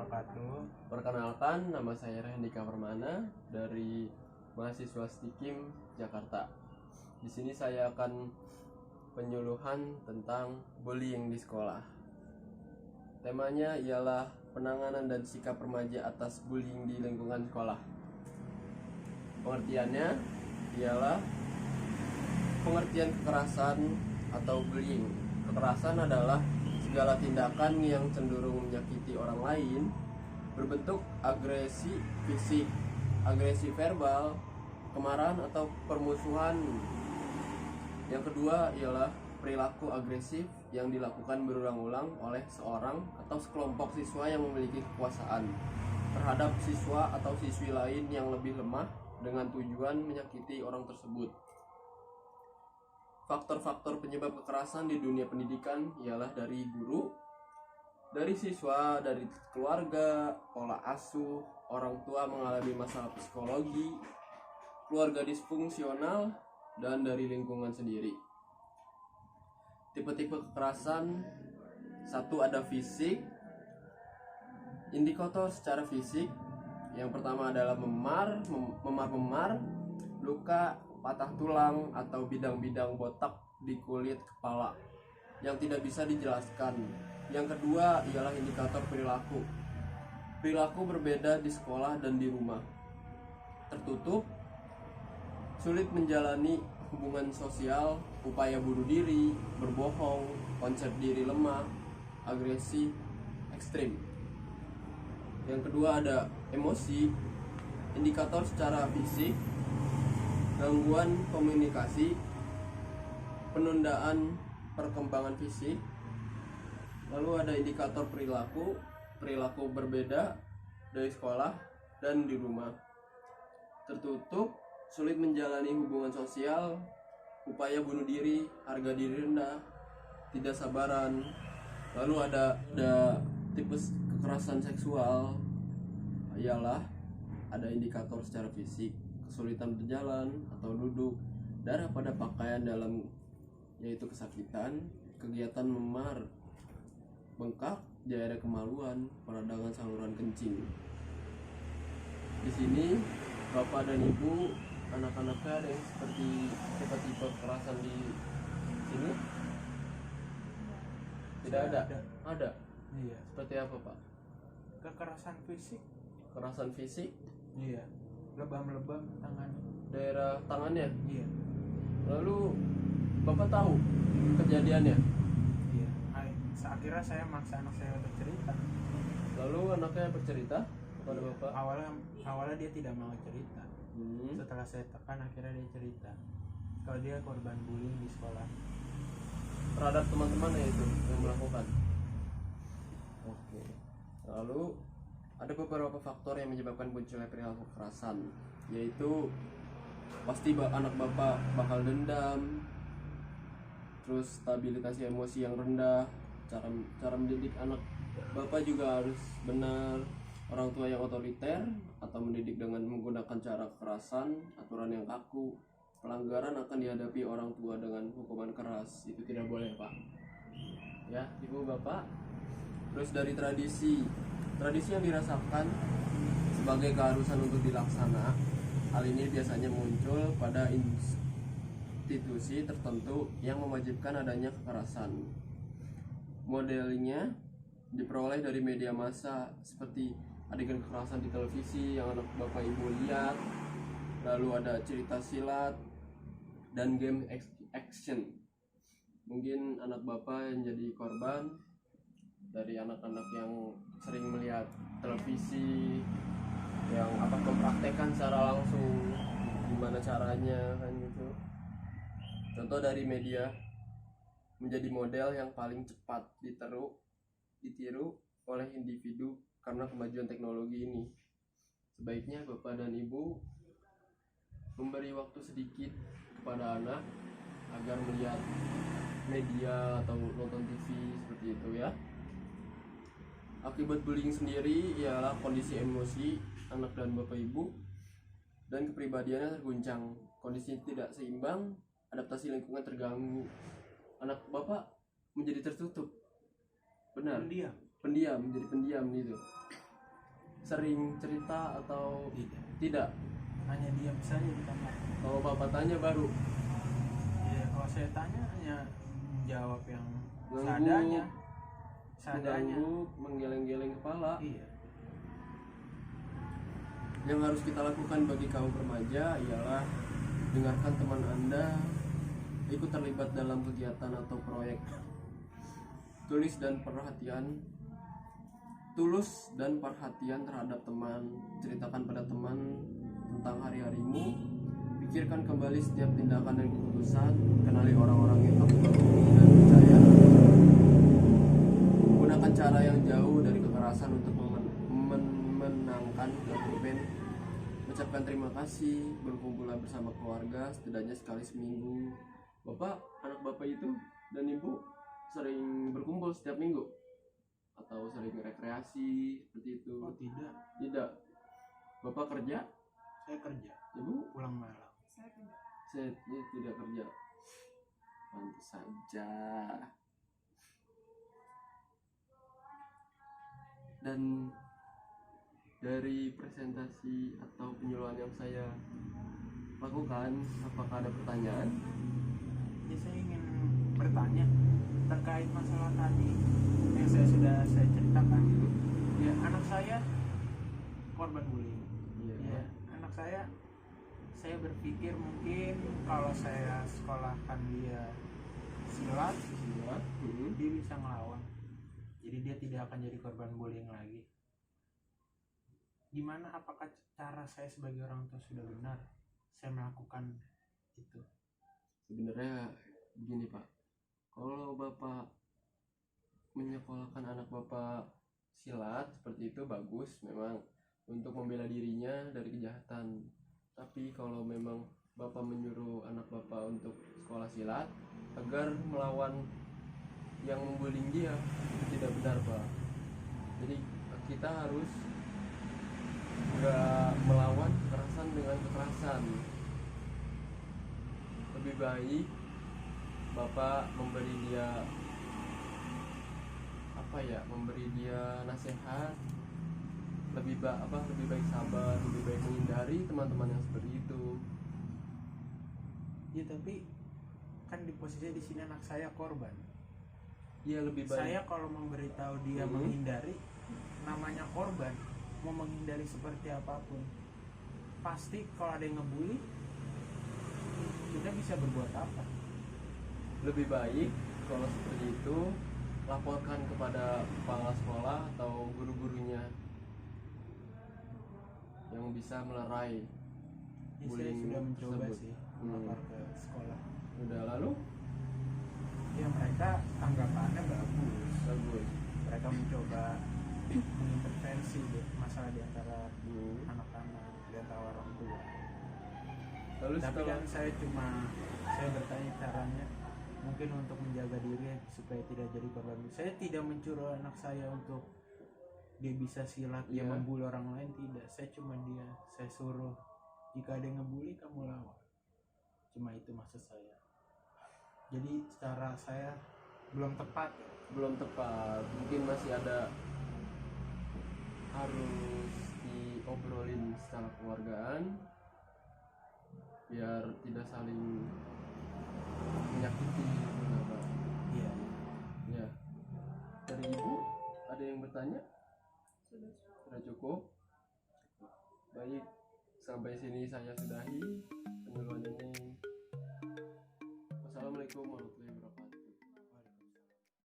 wabarakatuh. Perkenalkan, nama saya Rehendika Permana dari mahasiswa Stikim Jakarta. Di sini saya akan penyuluhan tentang bullying di sekolah. Temanya ialah penanganan dan sikap remaja atas bullying di lingkungan sekolah. Pengertiannya ialah pengertian kekerasan atau bullying. Kekerasan adalah segala tindakan yang cenderung menyakiti orang lain, berbentuk agresi fisik, agresi verbal, kemarahan atau permusuhan. Yang kedua ialah perilaku agresif yang dilakukan berulang-ulang oleh seorang atau sekelompok siswa yang memiliki kekuasaan terhadap siswa atau siswi lain yang lebih lemah dengan tujuan menyakiti orang tersebut. Faktor-faktor penyebab kekerasan di dunia pendidikan ialah dari guru, dari siswa, dari keluarga, pola asuh, orang tua mengalami masalah psikologi, keluarga disfungsional, dan dari lingkungan sendiri. Tipe-tipe kekerasan: satu, ada fisik. Indikator secara fisik yang pertama adalah memar-memar, luka, patah tulang atau bidang-bidang botak di kulit kepala yang tidak bisa dijelaskan. Yang kedua ialah indikator perilaku. Perilaku berbeda di sekolah dan di rumah. Tertutup, sulit menjalani hubungan sosial, upaya bunuh diri, berbohong, konsep diri lemah, agresi ekstrim. Yang kedua ada emosi. Indikator secara fisik: gangguan komunikasi, penundaan perkembangan fisik. Lalu ada indikator perilaku berbeda dari sekolah dan di rumah. Tertutup, sulit menjalani hubungan sosial, upaya bunuh diri, harga diri rendah, tidak sabaran. Lalu ada tipe kekerasan seksual, ialah ada indikator secara fisik: kesulitan berjalan atau duduk, darah pada pakaian dalam yaitu kesakitan, kegiatan memar, bengkak, diare kemaluan, peradangan saluran kencing. Di sini Bapak dan Ibu, anak-anaknya ada yang seperti tipe-tipe kekerasan di sini? Tidak ada. Ada. Iya. Seperti apa, Pak? Kekerasan fisik. Kekerasan fisik? Iya. Lebam-lebam tangannya. Daerah tangannya? Iya. Lalu Bapak tahu kejadiannya? Iya. Akhirnya saya maksa anak saya untuk cerita. Lalu anaknya bercerita kepada Bapak? Awalnya dia tidak mau cerita. Setelah saya tekan, akhirnya dia cerita kalau dia korban bullying di sekolah. Terhadap teman-temannya itu yang melakukan? Oke. Lalu ada beberapa faktor yang menyebabkan munculnya perilaku kekerasan, yaitu pasti anak Bapak bakal dendam, terus stabilitas emosi yang rendah, cara mendidik anak Bapak juga harus benar, orang tua yang otoriter atau mendidik dengan menggunakan cara kekerasan, aturan yang kaku, pelanggaran akan dihadapi orang tua dengan hukuman keras. Itu tidak boleh, Pak. Ya, Ibu, Bapak. Terus dari tradisi yang dirasakan sebagai keharusan untuk dilaksana. Hal ini biasanya muncul pada institusi tertentu yang mewajibkan adanya kekerasan. Modelnya diperoleh dari media massa seperti adegan kekerasan di televisi yang anak Bapak Ibu lihat. Lalu ada cerita silat dan game action. Mungkin anak Bapak yang jadi korban dari anak-anak yang sering melihat televisi yang mempraktekkan secara langsung gimana caranya kan gitu. Contoh dari media menjadi model yang paling cepat ditiru oleh individu karena kemajuan teknologi ini. Sebaiknya Bapak dan Ibu memberi waktu sedikit kepada anak agar melihat media atau nonton TV seperti itu ya. Akibat bullying sendiri ialah kondisi emosi anak dan Bapak Ibu dan kepribadiannya terguncang, kondisi tidak seimbang, adaptasi lingkungan terganggu. Anak Bapak menjadi tertutup. Benar. Pendiam, menjadi pendiam gitu. sering cerita atau tidak, hanya diam saja di kamar. Kalau bapak tanya baru Ya kalau saya tanya hanya menjawab yang Ngangguk. seadanya. mengganggu, menggeleng-geleng kepala. Iya. Yang harus kita lakukan bagi kaum remaja ialah dengarkan teman Anda, ikut terlibat dalam kegiatan atau proyek, tulus dan perhatian terhadap teman, ceritakan pada teman tentang hari-harimu, pikirkan kembali setiap tindakan dan keputusan, kenali orang-orang yang kamu kagumi dan percaya, gunakan cara yang jauh dari kekerasan untuk memenangkan argumen, ucapkan terima kasih, berkumpullah bersama keluarga setidaknya sekali seminggu. Anak bapak itu dan ibu sering berkumpul setiap minggu atau sering rekreasi seperti itu? Oh tidak. Tidak. Bapak kerja? Saya kerja. Ibu? Pulang malam. Saya tidak kerja. Pantas saja. Dan dari presentasi atau penyuluhan yang saya lakukan, apakah ada pertanyaan? Ya saya ingin bertanya terkait masalah tadi yang saya ceritakan. Ya anak saya korban bullying. Ya anak saya berpikir mungkin kalau saya sekolahkan dia silat, dia bisa ngelawan. Jadi dia tidak akan jadi korban bullying lagi. Gimana, apakah cara saya sebagai orang tua sudah benar saya melakukan itu? Sebenarnya begini Pak, kalau Bapak menyekolahkan anak Bapak silat seperti itu bagus memang untuk membela dirinya dari kejahatan. Tapi kalau memang Bapak menyuruh anak Bapak untuk sekolah silat agar melawan yang membullying dia, itu tidak benar Pak. Jadi kita harus nggak melawan kekerasan dengan kekerasan. Lebih baik Bapak memberi dia nasihat, lebih baik sabar, lebih baik menghindari teman-teman yang seperti itu. Ya tapi kan di posisi di sini anak saya korban. Iya, lebih baik. Saya kalau memberitahu dia menghindari, namanya korban, mau menghindari seperti apapun, pasti kalau ada yang ngebully, kita bisa berbuat apa? Lebih baik kalau seperti itu laporkan kepada kepala sekolah atau guru-gurunya yang bisa melerai bullying. Saya sudah mencoba tersebut. sih melapor ke sekolah. Udah, lalu? Ya mereka tanggapannya bagus. Mereka mencoba mengintervensi masalah di antara anak-anak, di antara orang tua. Lalu Tapi setelah kan saya bertanya caranya mungkin untuk menjaga diri supaya tidak jadi korban. Saya tidak mencuri anak saya untuk dia bisa silat, dia membuli orang lain, tidak. Saya suruh jika ada yang ngebully kamu lawan. Cuma itu maksud saya. Jadi cara saya belum tepat. Mungkin masih ada harus diobrolin secara keluargaan biar tidak saling menyakiti. Iya. Ya. Dari ibu ada yang bertanya? Sudah cukup. Baik, sampai sini saya sudahi penyuluhan ini. Wassalamualaikum warahmatullahi wabarakatuh.